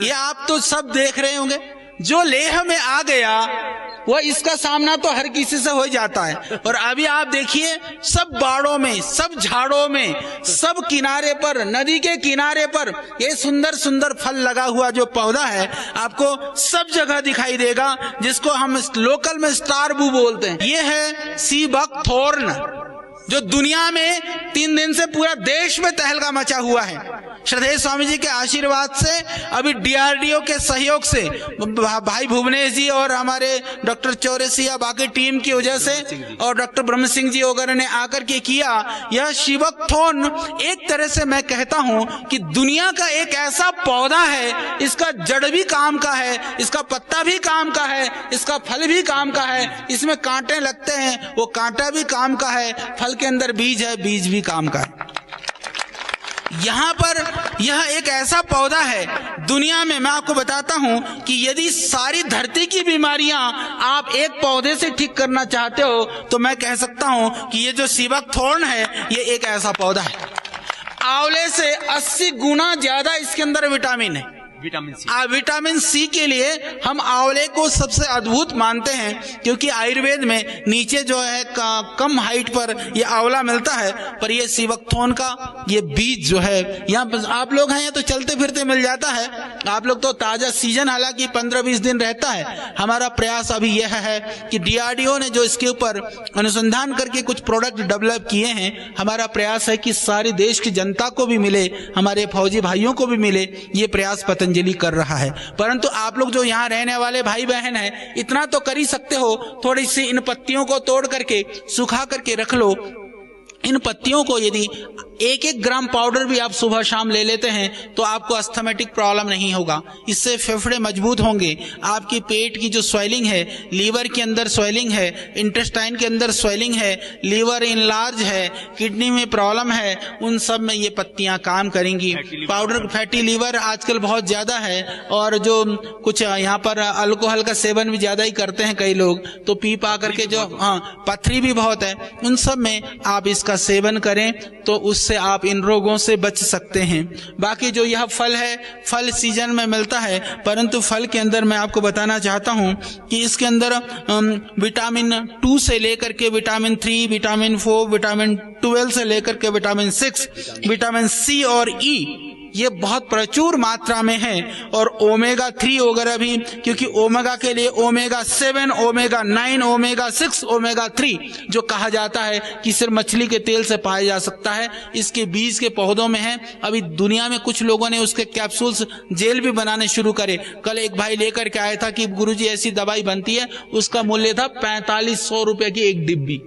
ये आप तो सब देख रहे होंगे। जो लेह में आ गया वह इसका सामना तो हर किसी से हो जाता है। और अभी आप देखिए सब बाड़ों में, सब झाड़ों में, सब किनारे पर, नदी के किनारे पर ये सुंदर सुंदर फल लगा हुआ जो पौधा है आपको सब जगह दिखाई देगा, जिसको हम लोकल में स्टार बू बोलते हैं। ये है सी बकथॉर्न, जो दुनिया में 3 दिन से पूरा देश में तहलका मचा हुआ है। श्रद्धेय स्वामी जी के आशीर्वाद से, अभी DRDO के सहयोग से, भाई भुवनेश जी और हमारे डॉक्टर चौरसिया बाकी टीम की वजह से और डॉक्टर ब्रह्म सिंह जी वगैरह ने आकर के किया। यह शिवकथॉर्न एक तरह से मैं कहता हूं कि दुनिया का एक ऐसा पौधा है, इसका जड़ भी काम का है, इसका पत्ता भी काम का है, इसका फल भी काम का है। इसमें कांटे लगते हैं, वो कांटा भी काम का है, फल के अंदर बीज है, बीज भी काम का है। यहाँ पर यह एक ऐसा पौधा है दुनिया में, मैं आपको बताता हूं कि यदि सारी धरती की बीमारियां आप एक पौधे से ठीक करना चाहते हो तो मैं कह सकता हूं कि ये जो शिवकथॉर्न है ये एक ऐसा पौधा है। आंवले से 80 गुना ज्यादा इसके अंदर विटामिन है। विटामिन सी के लिए हम आंवले को सबसे अद्भुत मानते हैं, क्योंकि आयुर्वेद में नीचे जो है कम हाइट पर ये आंवला मिलता है, पर ये शिवकथॉर्न का ये बीज जो है यहाँ आप लोग हैं तो चलते फिरते मिल जाता है। आप लोग तो ताजा सीजन हालांकि 15-20 दिन रहता है। हमारा प्रयास अभी यह है कि DRDO ने जो इसके ऊपर अनुसंधान करके कुछ प्रोडक्ट डेवलप किए हैं, हमारा प्रयास है कि सारे देश की जनता को भी मिले, हमारे फौजी भाइयों को भी मिले। ये प्रयास पतंजलि कर रहा है। परंतु आप लोग जो यहाँ रहने वाले भाई बहन हैं, इतना तो कर ही सकते हो, थोड़ी सी इन पत्तियों को तोड़ करके सुखा करके रख लो। इन पत्तियों को यदि 1-1 ग्राम पाउडर भी आप सुबह शाम ले लेते हैं तो आपको अस्थमेटिक प्रॉब्लम नहीं होगा। इससे फेफड़े मजबूत होंगे। आपकी पेट की जो स्वेलिंग है, लीवर के अंदर स्वेलिंग है, इंटेस्टाइन के अंदर स्वेलिंग है, लीवर इनलार्ज है, किडनी में प्रॉब्लम है, उन सब में ये पत्तियां काम करेंगी। पाउडर फैटी लीवर आजकल बहुत ज्यादा है, और जो कुछ यहाँ पर अल्कोहल का सेवन भी ज्यादा ही करते हैं कई लोग, तो पी पा करके जो पथरी भी बहुत है, उन सब में आप इसका सेवन करें तो उससे आप इन रोगों से बच सकते हैं। बाकी जो यह फल है, फल सीजन में मिलता है, परंतु फल के अंदर मैं आपको बताना चाहता हूं कि इसके अंदर विटामिन 2 से लेकर के विटामिन 3, विटामिन 4, विटामिन 12 से लेकर के विटामिन 6, विटामिन सी और ई ये बहुत प्रचुर मात्रा में है। और ओमेगा 3 वगैरह भी, क्योंकि ओमेगा के लिए ओमेगा 7, ओमेगा 9, ओमेगा 6, ओमेगा 3 जो कहा जाता है कि सिर्फ मछली के तेल से पाया जा सकता है, इसके बीज के पौधों में है। अभी दुनिया में कुछ लोगों ने उसके कैप्सूल्स जेल भी बनाने शुरू करे। कल एक भाई लेकर के आया था कि गुरुजी ऐसी दवाई बनती है, उसका मूल्य था 4500 रुपए की एक डिब्बी।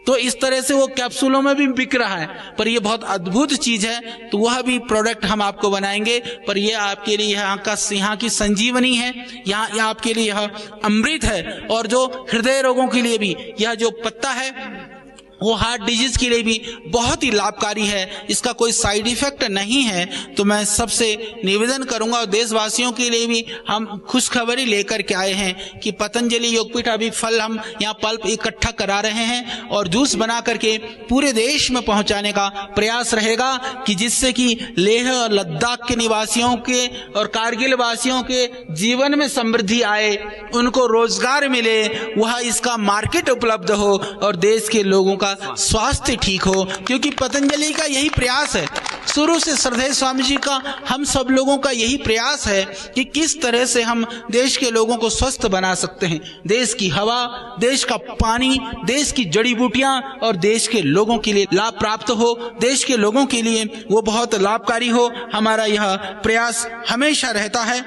तो इस तरह से वो कैप्सूलों में भी बिक रहा है, पर ये बहुत अद्भुत चीज है। तो वह भी प्रोडक्ट हम आपको बनाएंगे, पर ये आपके लिए यहाँ की संजीवनी है, यहाँ आपके लिए यह अमृत है। और जो हृदय रोगों के लिए भी यह जो पत्ता है वो हार्ट डिजीज के लिए भी बहुत ही लाभकारी है, इसका कोई साइड इफेक्ट नहीं है। तो मैं सबसे निवेदन करूंगा, और देशवासियों के लिए भी हम खुशखबरी लेकर के आए हैं कि पतंजलि योगपीठ अभी फल हम यहाँ पल्प इकट्ठा करा रहे हैं और जूस बना करके पूरे देश में पहुंचाने का प्रयास रहेगा, कि जिससे कि लेह और लद्दाख के निवासियों के और कारगिल वासियों के जीवन में समृद्धि आए, उनको रोजगार मिले, वह इसका मार्केट उपलब्ध हो और देश के लोगों का स्वास्थ्य ठीक हो। क्योंकि पतंजलि का यही प्रयास है, शुरू से श्रद्धेय स्वामी जी का, हम सब लोगों का यही प्रयास है कि किस तरह से हम देश के लोगों को स्वस्थ बना सकते हैं। देश की हवा, देश का पानी, देश की जड़ी बूटियां और देश के लोगों के लिए लाभ प्राप्त हो, देश के लोगों के लिए वो बहुत लाभकारी हो। हमारा यह प्रयास हमेशा रहता है।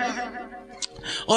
और